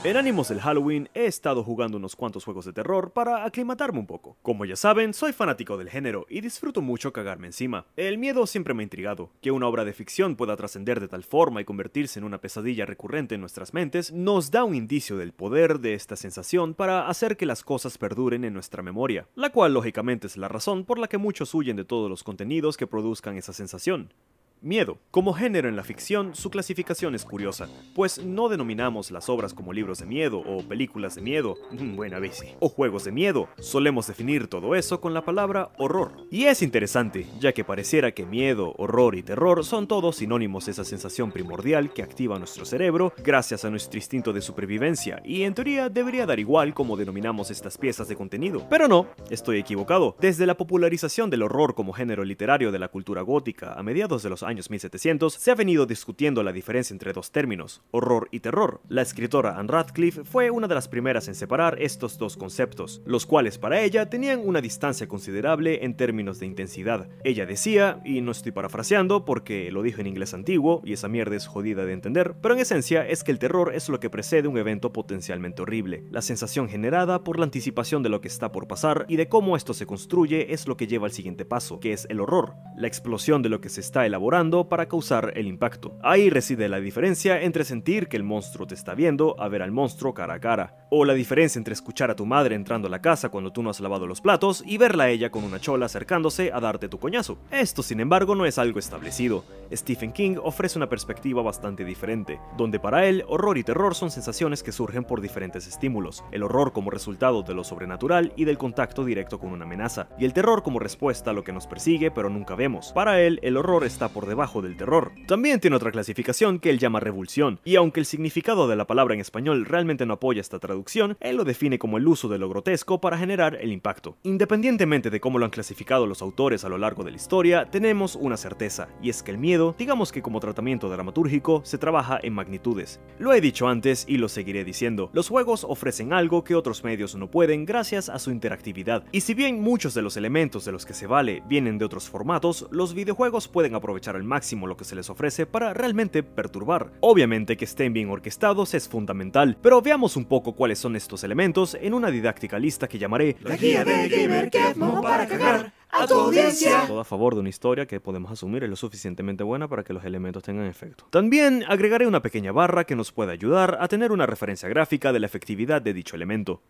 En ánimos del Halloween he estado jugando unos cuantos juegos de terror para aclimatarme un poco. Como ya saben, soy fanático del género y disfruto mucho cagarme encima. El miedo siempre me ha intrigado. Que una obra de ficción pueda trascender de tal forma y convertirse en una pesadilla recurrente en nuestras mentes, nos da un indicio del poder de esta sensación para hacer que las cosas perduren en nuestra memoria, la cual lógicamente es la razón por la que muchos huyen de todos los contenidos que produzcan esa sensación. Miedo. Como género en la ficción, su clasificación es curiosa, pues no denominamos las obras como libros de miedo o películas de miedo, buena bici, o juegos de miedo. Solemos definir todo eso con la palabra horror. Y es interesante, ya que pareciera que miedo, horror y terror son todos sinónimos de esa sensación primordial que activa nuestro cerebro gracias a nuestro instinto de supervivencia, y en teoría debería dar igual como denominamos estas piezas de contenido. Pero no, estoy equivocado. Desde la popularización del horror como género literario de la cultura gótica a mediados de los años 1700, se ha venido discutiendo la diferencia entre dos términos, horror y terror. La escritora Anne Radcliffe fue una de las primeras en separar estos dos conceptos, los cuales para ella tenían una distancia considerable en términos de intensidad. Ella decía, y no estoy parafraseando porque lo dijo en inglés antiguo y esa mierda es jodida de entender, pero en esencia es que el terror es lo que precede un evento potencialmente horrible. La sensación generada por la anticipación de lo que está por pasar y de cómo esto se construye es lo que lleva al siguiente paso, que es el horror, la explosión de lo que se está elaborando para causar el impacto. Ahí reside la diferencia entre sentir que el monstruo te está viendo a ver al monstruo cara a cara, o la diferencia entre escuchar a tu madre entrando a la casa cuando tú no has lavado los platos y verla a ella con una chola acercándose a darte tu coñazo. Esto, sin embargo, no es algo establecido. Stephen King ofrece una perspectiva bastante diferente, donde para él horror y terror son sensaciones que surgen por diferentes estímulos, el horror como resultado de lo sobrenatural y del contacto directo con una amenaza, y el terror como respuesta a lo que nos persigue pero nunca vemos. Para él, el horror está por debajo del terror. También tiene otra clasificación que él llama revulsión, y aunque el significado de la palabra en español realmente no apoya esta traducción, él lo define como el uso de lo grotesco para generar el impacto. Independientemente de cómo lo han clasificado los autores a lo largo de la historia, tenemos una certeza, y es que el miedo, digamos que como tratamiento dramatúrgico, se trabaja en magnitudes. Lo he dicho antes y lo seguiré diciendo, los juegos ofrecen algo que otros medios no pueden gracias a su interactividad, y si bien muchos de los elementos de los que se vale vienen de otros formatos, los videojuegos pueden aprovechar al máximo lo que se les ofrece para realmente perturbar. Obviamente que estén bien orquestados es fundamental, pero veamos un poco cuáles son estos elementos en una didáctica lista que llamaré La guía de Gamer Kevmo para cagar a tu audiencia. Todo a favor de una historia que podemos asumir es lo suficientemente buena para que los elementos tengan efecto. También agregaré una pequeña barra que nos pueda ayudar a tener una referencia gráfica de la efectividad de dicho elemento.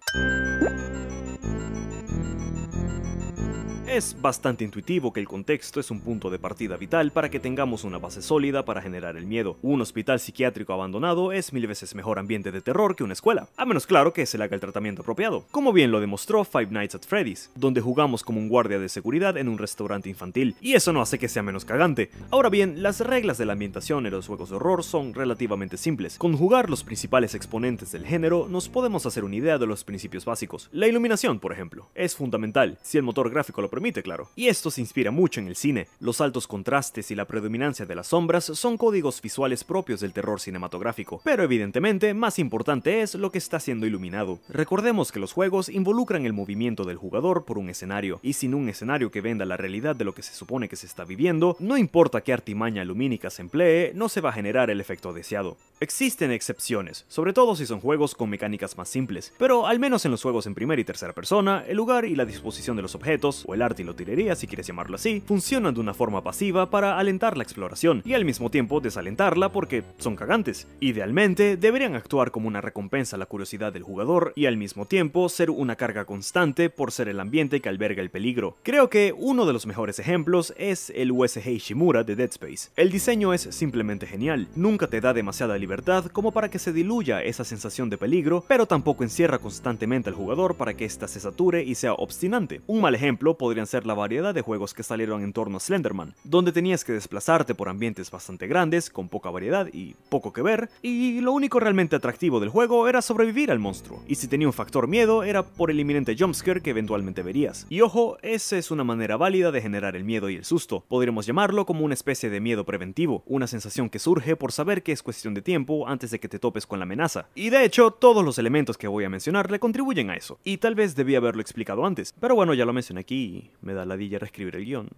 Es bastante intuitivo que el contexto es un punto de partida vital para que tengamos una base sólida para generar el miedo. Un hospital psiquiátrico abandonado es 1000 veces mejor ambiente de terror que una escuela, a menos claro que se le haga el tratamiento apropiado, como bien lo demostró Five Nights at Freddy's, donde jugamos como un guardia de seguridad en un restaurante infantil, y eso no hace que sea menos cagante. Ahora bien, las reglas de la ambientación en los juegos de horror son relativamente simples. Con jugar los principales exponentes del género, nos podemos hacer una idea de los principios básicos. La iluminación, por ejemplo, es fundamental, si el motor gráfico lo permite, claro. Y esto se inspira mucho en el cine. Los altos contrastes y la predominancia de las sombras son códigos visuales propios del terror cinematográfico, pero evidentemente más importante es lo que está siendo iluminado. Recordemos que los juegos involucran el movimiento del jugador por un escenario, y sin un escenario que venda la realidad de lo que se supone que se está viviendo, no importa qué artimaña lumínica se emplee, no se va a generar el efecto deseado. Existen excepciones, sobre todo si son juegos con mecánicas más simples, pero al menos en los juegos en primera y tercera persona, el lugar y la disposición de los objetos, o el arte y la utilería si quieres llamarlo así, funcionan de una forma pasiva para alentar la exploración y al mismo tiempo desalentarla porque son cagantes. Idealmente, deberían actuar como una recompensa a la curiosidad del jugador y al mismo tiempo ser una carga constante por ser el ambiente que alberga el peligro. Creo que uno de los mejores ejemplos es el USG Ishimura de Dead Space. El diseño es simplemente genial, nunca te da demasiada libertad como para que se diluya esa sensación de peligro, pero tampoco encierra constantemente al jugador para que ésta se sature y sea obstinante. Un mal ejemplo podrían ser la variedad de juegos que salieron en torno a Slenderman, donde tenías que desplazarte por ambientes bastante grandes, con poca variedad y poco que ver, y lo único realmente atractivo del juego era sobrevivir al monstruo, y si tenía un factor miedo era por el inminente jumpscare que eventualmente verías. Y ojo, esa es una manera válida de generar el miedo y el susto, podríamos llamarlo como una especie de miedo preventivo, una sensación que surge por saber que es cuestión de tiempo antes de que te topes con la amenaza. Y de hecho, todos los elementos que voy a mencionar le contribuyen a eso, y tal vez debí haberlo explicado antes, pero bueno, ya lo mencioné aquí y me da ladilla reescribir el guión.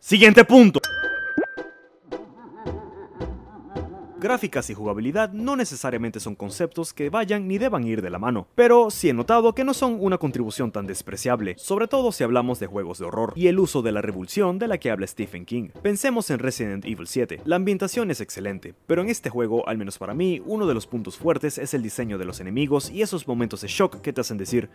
Siguiente punto. Gráficas y jugabilidad no necesariamente son conceptos que vayan ni deban ir de la mano, pero sí he notado que no son una contribución tan despreciable, sobre todo si hablamos de juegos de horror y el uso de la revulsión de la que habla Stephen King. Pensemos en Resident Evil 7, la ambientación es excelente, pero en este juego, al menos para mí, uno de los puntos fuertes es el diseño de los enemigos y esos momentos de shock que te hacen decir: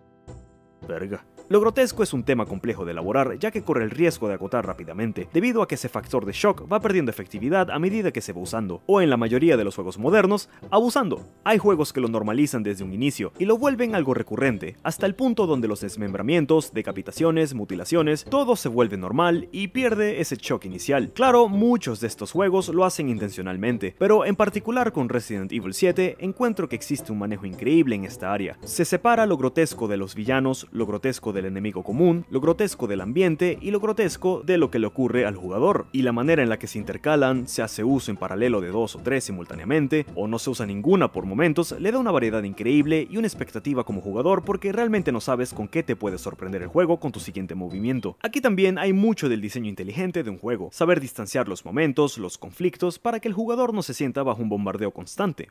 verga. Lo grotesco es un tema complejo de elaborar, ya que corre el riesgo de agotar rápidamente, debido a que ese factor de shock va perdiendo efectividad a medida que se va usando, o en la mayoría de los juegos modernos, abusando. Hay juegos que lo normalizan desde un inicio, y lo vuelven algo recurrente, hasta el punto donde los desmembramientos, decapitaciones, mutilaciones, todo se vuelve normal y pierde ese shock inicial. Claro, muchos de estos juegos lo hacen intencionalmente, pero en particular con Resident Evil 7, encuentro que existe un manejo increíble en esta área. Se separa lo grotesco de los villanos, lo grotesco del enemigo común, lo grotesco del ambiente y lo grotesco de lo que le ocurre al jugador, y la manera en la que se intercalan, se hace uso en paralelo de 2 o 3 simultáneamente, o no se usa ninguna por momentos, le da una variedad increíble y una expectativa como jugador porque realmente no sabes con qué te puede sorprender el juego con tu siguiente movimiento. Aquí también hay mucho del diseño inteligente de un juego, saber distanciar los momentos, los conflictos, para que el jugador no se sienta bajo un bombardeo constante.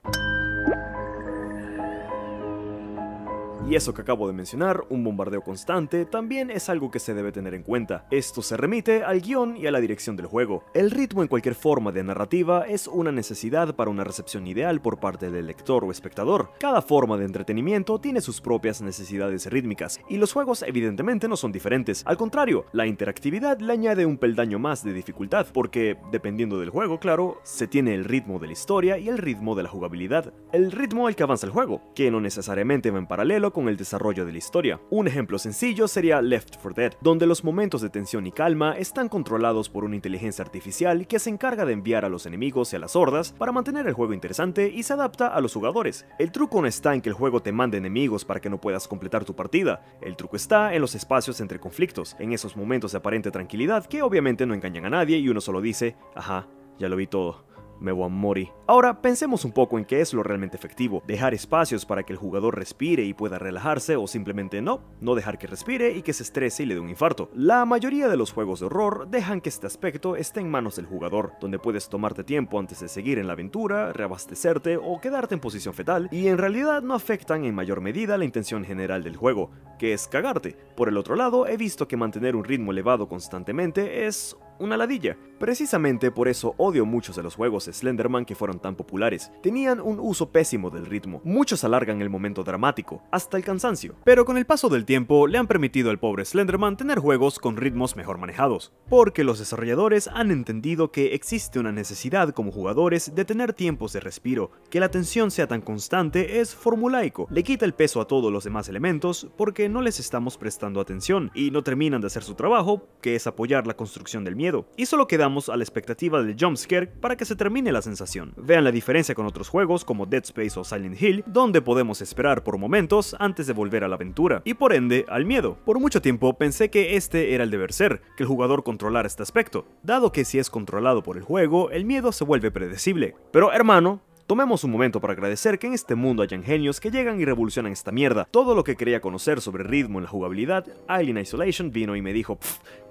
Y eso que acabo de mencionar, un bombardeo constante, también es algo que se debe tener en cuenta. Esto se remite al guión y a la dirección del juego. El ritmo en cualquier forma de narrativa es una necesidad para una recepción ideal por parte del lector o espectador. Cada forma de entretenimiento tiene sus propias necesidades rítmicas, y los juegos evidentemente no son diferentes. Al contrario, la interactividad le añade un peldaño más de dificultad, porque, dependiendo del juego, claro, se tiene el ritmo de la historia y el ritmo de la jugabilidad. El ritmo al que avanza el juego, que no necesariamente va en paralelo con el desarrollo de la historia. Un ejemplo sencillo sería Left 4 Dead, donde los momentos de tensión y calma están controlados por una inteligencia artificial que se encarga de enviar a los enemigos y a las hordas para mantener el juego interesante y se adapta a los jugadores. El truco no está en que el juego te mande enemigos para que no puedas completar tu partida, el truco está en los espacios entre conflictos, en esos momentos de aparente tranquilidad que obviamente no engañan a nadie y uno solo dice: ajá, ya lo vi todo, me voy a morir. Ahora, pensemos un poco en qué es lo realmente efectivo. Dejar espacios para que el jugador respire y pueda relajarse, o simplemente no dejar que respire y que se estrese y le dé un infarto. La mayoría de los juegos de horror dejan que este aspecto esté en manos del jugador, donde puedes tomarte tiempo antes de seguir en la aventura, reabastecerte o quedarte en posición fetal, y en realidad no afectan en mayor medida la intención general del juego, que es cagarte. Por el otro lado, he visto que mantener un ritmo elevado constantemente es una ladilla. Precisamente por eso odio muchos de los juegos Slenderman que fueron tan populares. Tenían un uso pésimo del ritmo. Muchos alargan el momento dramático, hasta el cansancio. Pero con el paso del tiempo le han permitido al pobre Slenderman tener juegos con ritmos mejor manejados. Porque los desarrolladores han entendido que existe una necesidad como jugadores de tener tiempos de respiro. Que la atención sea tan constante es formulaico. Le quita el peso a todos los demás elementos porque no les estamos prestando atención y no terminan de hacer su trabajo, que es apoyar la construcción del miedo. Y solo quedamos a la expectativa del jumpscare para que se termine la sensación. Vean la diferencia con otros juegos como Dead Space o Silent Hill, donde podemos esperar por momentos antes de volver a la aventura, y por ende al miedo. Por mucho tiempo pensé que este era el deber ser, que el jugador controlara este aspecto, dado que si es controlado por el juego, el miedo se vuelve predecible. Pero hermano, tomemos un momento para agradecer que en este mundo hayan genios que llegan y revolucionan esta mierda. Todo lo que quería conocer sobre ritmo en la jugabilidad, Alien Isolation vino y me dijo: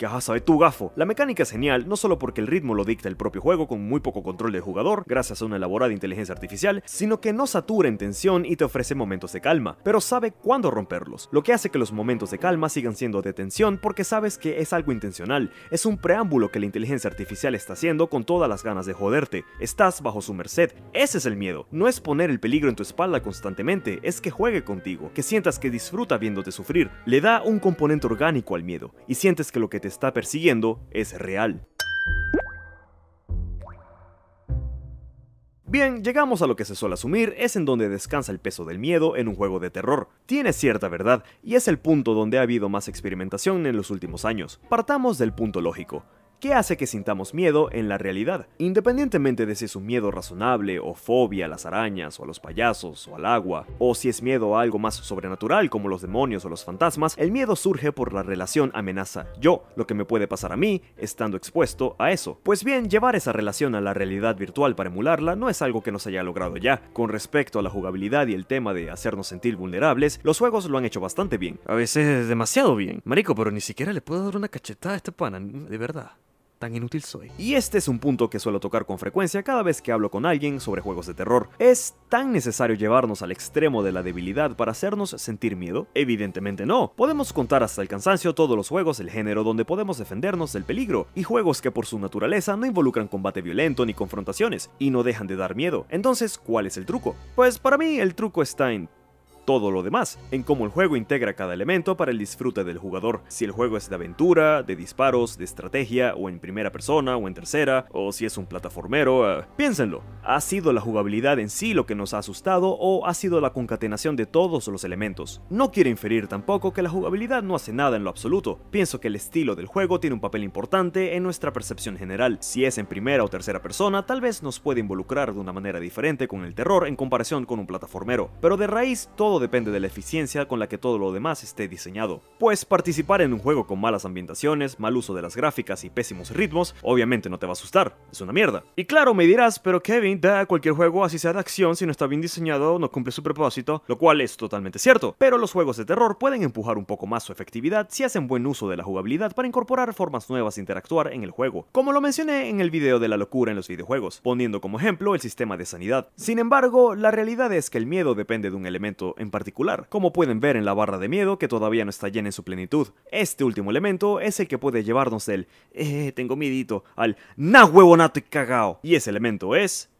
¿qué vas a saber tú, gafo? La mecánica es genial, no solo porque el ritmo lo dicta el propio juego con muy poco control del jugador, gracias a una elaborada inteligencia artificial, sino que no satura en tensión y te ofrece momentos de calma, pero sabe cuándo romperlos, lo que hace que los momentos de calma sigan siendo de tensión porque sabes que es algo intencional, es un preámbulo que la inteligencia artificial está haciendo con todas las ganas de joderte, estás bajo su merced. Ese es el miedo, no es poner el peligro en tu espalda constantemente, es que juegue contigo, que sientas que disfruta viéndote sufrir, le da un componente orgánico al miedo, y sientes que lo que te está persiguiendo es real. Bien, llegamos a lo que se suele asumir es en donde descansa el peso del miedo en un juego de terror. Tiene cierta verdad, y es el punto donde ha habido más experimentación en los últimos años. Partamos del punto lógico. ¿Qué hace que sintamos miedo en la realidad? Independientemente de si es un miedo razonable o fobia a las arañas o a los payasos o al agua, o si es miedo a algo más sobrenatural como los demonios o los fantasmas, el miedo surge por la relación amenaza-yo, lo que me puede pasar a mí estando expuesto a eso. Pues bien, llevar esa relación a la realidad virtual para emularla no es algo que no se haya logrado ya. Con respecto a la jugabilidad y el tema de hacernos sentir vulnerables, los juegos lo han hecho bastante bien. A veces demasiado bien. Marico, pero ni siquiera le puedo dar una cachetada a este pana, de verdad. Tan inútil soy. Y este es un punto que suelo tocar con frecuencia cada vez que hablo con alguien sobre juegos de terror. ¿Es tan necesario llevarnos al extremo de la debilidad para hacernos sentir miedo? Evidentemente no. Podemos contar hasta el cansancio todos los juegos del género donde podemos defendernos del peligro, y juegos que por su naturaleza no involucran combate violento ni confrontaciones, y no dejan de dar miedo. Entonces, ¿cuál es el truco? Pues para mí el truco está en todo lo demás, en cómo el juego integra cada elemento para el disfrute del jugador. Si el juego es de aventura, de disparos, de estrategia, o en primera persona, o en tercera, o si es un plataformero, piénsenlo. ¿Ha sido la jugabilidad en sí lo que nos ha asustado, o ha sido la concatenación de todos los elementos? No quiero inferir tampoco que la jugabilidad no hace nada en lo absoluto. Pienso que el estilo del juego tiene un papel importante en nuestra percepción general. Si es en primera o tercera persona, tal vez nos puede involucrar de una manera diferente con el terror en comparación con un plataformero, pero de raíz todo depende de la eficiencia con la que todo lo demás esté diseñado. Pues participar en un juego con malas ambientaciones, mal uso de las gráficas y pésimos ritmos, obviamente no te va a asustar, es una mierda. Y claro, me dirás, pero Kevin, cualquier juego así sea de acción, si no está bien diseñado, no cumple su propósito, lo cual es totalmente cierto. Pero los juegos de terror pueden empujar un poco más su efectividad si hacen buen uso de la jugabilidad para incorporar formas nuevas de interactuar en el juego, como lo mencioné en el video de la locura en los videojuegos, poniendo como ejemplo el sistema de sanidad. Sin embargo, la realidad es que el miedo depende de un elemento en particular, como pueden ver en la barra de miedo que todavía no está llena en su plenitud. Este último elemento es el que puede llevarnos del tengo miedito al nah huevonato y cagao. Y ese elemento es...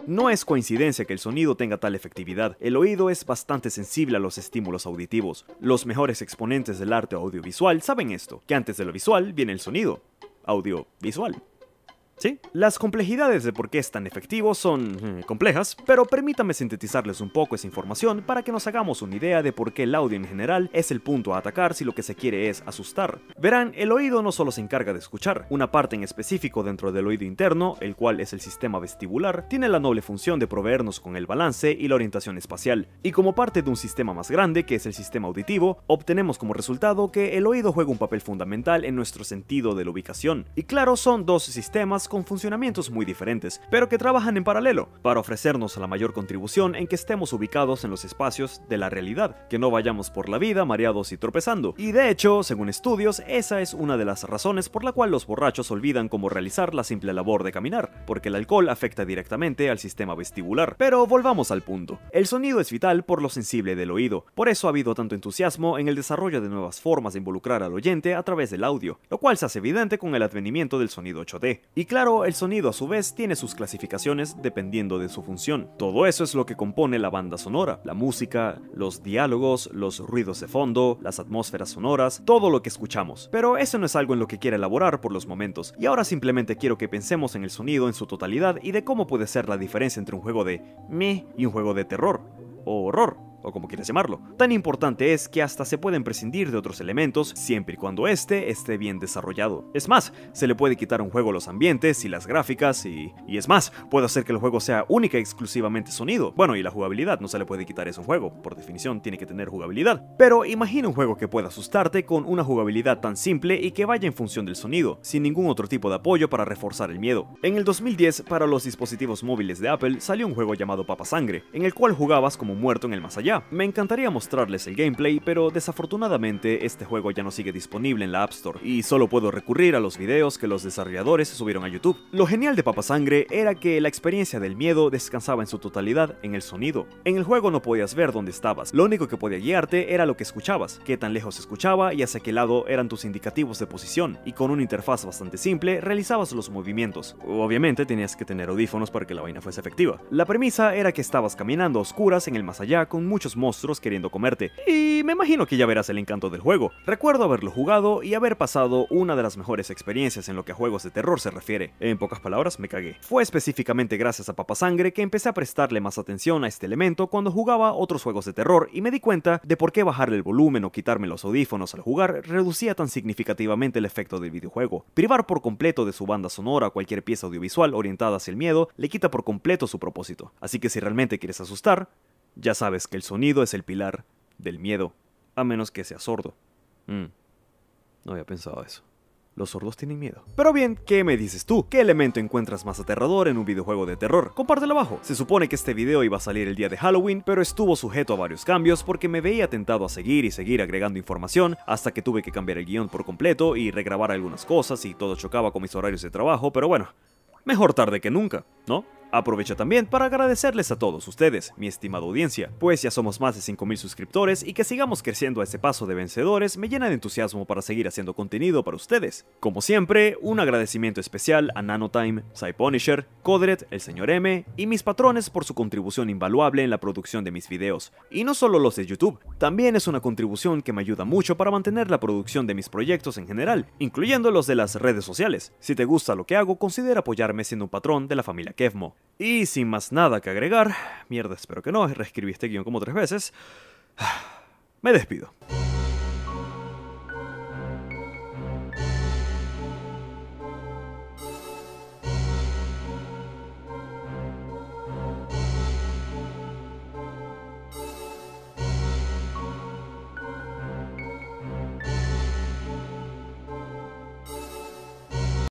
No es coincidencia que el sonido tenga tal efectividad. El oído es bastante sensible a los estímulos auditivos. Los mejores exponentes del arte audiovisual saben esto, que antes de lo visual viene el sonido audiovisual. ¿Sí? Las complejidades de por qué es tan efectivo son complejas, pero permítame sintetizarles un poco esa información para que nos hagamos una idea de por qué el audio en general es el punto a atacar si lo que se quiere es asustar. Verán, el oído no solo se encarga de escuchar, una parte en específico dentro del oído interno, el cual es el sistema vestibular, tiene la noble función de proveernos con el balance y la orientación espacial, y como parte de un sistema más grande que es el sistema auditivo, obtenemos como resultado que el oído juega un papel fundamental en nuestro sentido de la ubicación. Y claro, son dos sistemas con funcionamientos muy diferentes, pero que trabajan en paralelo, para ofrecernos la mayor contribución en que estemos ubicados en los espacios de la realidad, que no vayamos por la vida mareados y tropezando. Y de hecho, según estudios, esa es una de las razones por la cual los borrachos olvidan cómo realizar la simple labor de caminar, porque el alcohol afecta directamente al sistema vestibular. Pero volvamos al punto. El sonido es vital por lo sensible del oído, por eso ha habido tanto entusiasmo en el desarrollo de nuevas formas de involucrar al oyente a través del audio, lo cual se hace evidente con el advenimiento del sonido 8D. Y claro, el sonido a su vez tiene sus clasificaciones dependiendo de su función. Todo eso es lo que compone la banda sonora, la música, los diálogos, los ruidos de fondo, las atmósferas sonoras, todo lo que escuchamos. Pero eso no es algo en lo que quiero elaborar por los momentos, y ahora simplemente quiero que pensemos en el sonido en su totalidad y de cómo puede ser la diferencia entre un juego de meh y un juego de terror, o horror, o como quieras llamarlo. Tan importante es que hasta se pueden prescindir de otros elementos siempre y cuando este esté bien desarrollado. Es más, se le puede quitar a un juego los ambientes y las gráficas y es más, puede hacer que el juego sea única y exclusivamente sonido. Bueno, y la jugabilidad, no se le puede quitar eso a un juego, por definición tiene que tener jugabilidad. Pero imagina un juego que pueda asustarte con una jugabilidad tan simple y que vaya en función del sonido, sin ningún otro tipo de apoyo para reforzar el miedo. En el 2010, para los dispositivos móviles de Apple, salió un juego llamado Papa Sangre, en el cual jugabas como muerto en el más allá. Me encantaría mostrarles el gameplay, pero desafortunadamente este juego ya no sigue disponible en la App Store, y solo puedo recurrir a los videos que los desarrolladores subieron a YouTube. Lo genial de Papa Sangre era que la experiencia del miedo descansaba en su totalidad en el sonido. En el juego no podías ver dónde estabas, lo único que podía guiarte era lo que escuchabas, qué tan lejos se escuchaba y hacia qué lado eran tus indicativos de posición, y con una interfaz bastante simple realizabas los movimientos. Obviamente tenías que tener audífonos para que la vaina fuese efectiva. La premisa era que estabas caminando a oscuras en el más allá con muchos monstruos queriendo comerte, y me imagino que ya verás el encanto del juego. Recuerdo haberlo jugado y haber pasado una de las mejores experiencias en lo que a juegos de terror se refiere. En pocas palabras, me cagué. Fue específicamente gracias a Papa Sangre que empecé a prestarle más atención a este elemento cuando jugaba otros juegos de terror, y me di cuenta de por qué bajarle el volumen o quitarme los audífonos al jugar reducía tan significativamente el efecto del videojuego. Privar por completo de su banda sonora a cualquier pieza audiovisual orientada hacia el miedo le quita por completo su propósito. Así que si realmente quieres asustar, ya sabes que el sonido es el pilar del miedo, a menos que seas sordo. No había pensado eso. Los sordos tienen miedo. Pero bien, ¿qué me dices tú? ¿Qué elemento encuentras más aterrador en un videojuego de terror? Compártelo abajo. Se supone que este video iba a salir el día de Halloween, pero estuvo sujeto a varios cambios porque me veía tentado a seguir y seguir agregando información hasta que tuve que cambiar el guión por completo y regrabar algunas cosas y todo chocaba con mis horarios de trabajo, pero bueno, mejor tarde que nunca, ¿no? Aprovecho también para agradecerles a todos ustedes, mi estimada audiencia, pues ya somos más de 5000 suscriptores y que sigamos creciendo a este paso de vencedores me llena de entusiasmo para seguir haciendo contenido para ustedes. Como siempre, un agradecimiento especial a Nanotime, Psypunisher, Codred, el Sr. M y mis patrones por su contribución invaluable en la producción de mis videos. Y no solo los de YouTube, también es una contribución que me ayuda mucho para mantener la producción de mis proyectos en general, incluyendo los de las redes sociales. Si te gusta lo que hago, considera apoyarme siendo un patrón de la familia Kevmo. Y sin más nada que agregar, mierda, espero que no, reescribí este guión como 3 veces, me despido.